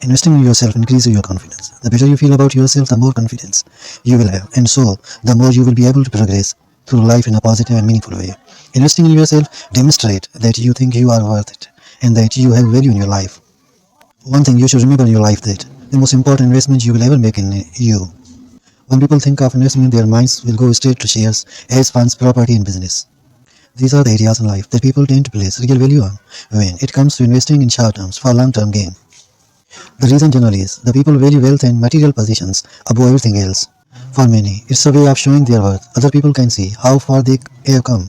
Investing in yourself increases your confidence. The better you feel about yourself, the more confidence you will have, and so the more you will be able to progress through life in a positive and meaningful way. Investing in yourself demonstrates that you think you are worth it and that you have value in your life. One thing you should remember in your life that the most important investment you will ever make in you. When people think of investment, their minds will go straight to shares, as funds, property, and business. These are the areas in life that people tend to place real value on when it comes to investing in short terms for long-term gain. The reason generally is the people value wealth and material possessions above everything else. For many, it's a way of showing their worth. Other people can see how far they have come.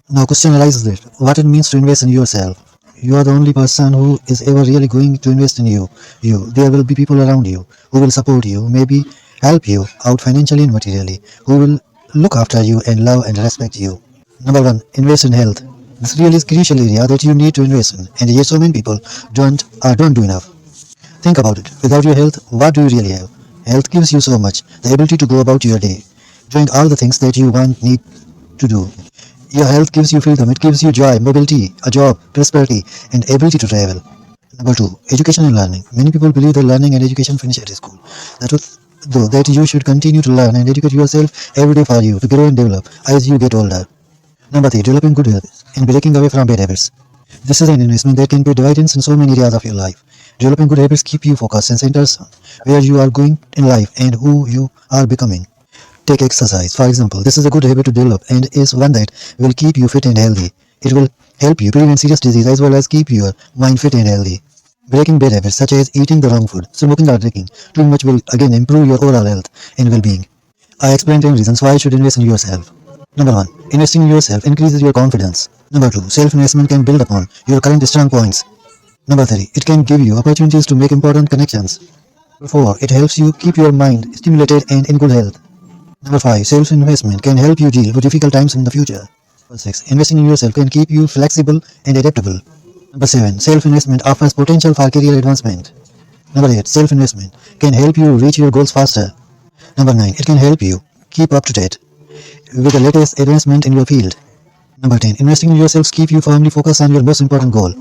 Now question arises that what it means to invest in yourself. You are the only person who is ever really going to invest in you. There will be people around you who will support you, maybe help you out financially and materially, who will look after you and love and respect you. Number one, invest in health. This really is crucial area that you need to invest in, and yet so many people don't do enough. Think about it. Without your health, what do you really have? Health gives you so much. The ability to go about your day, doing all the things that you need to do. Your health gives you freedom. It gives you joy, mobility, a job, prosperity, and ability to travel. Number two, education and learning. Many people believe that learning and education finish at school. That you should continue to learn and educate yourself every day for you to grow and develop as you get older. Number three, developing good habits and breaking away from bad habits. This is an investment that can pay dividends in so many areas of your life. Developing good habits keep you focused and centers on where you are going in life and who you are becoming. Take exercise, for example. This is a good habit to develop and is one that will keep you fit and healthy. It will help you prevent serious disease as well as keep your mind fit and healthy. Breaking bad habits such as eating the wrong food, smoking or drinking too much will again improve your overall health and well-being. I explained 10 reasons why you should invest in yourself. Number 1. Investing in yourself increases your confidence. Number 2. Self-investment can build upon your current strong points. Number 3. It can give you opportunities to make important connections. Number 4. It helps you keep your mind stimulated and in good health. Number 5. Self-investment can help you deal with difficult times in the future. Number 6. Investing in yourself can keep you flexible and adaptable. Number 7. Self-investment offers potential for career advancement. Number 8. Self-investment can help you reach your goals faster. Number 9. It can help you keep up to date with the latest advancement in your field. Number 10. Investing in yourself keeps you firmly focused on your most important goal.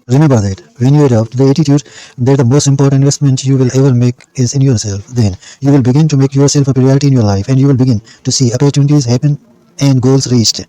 Remember that when you adopt the attitude that the most important investment you will ever make is in yourself, then you will begin to make yourself a priority in your life and you will begin to see opportunities happen and goals reached.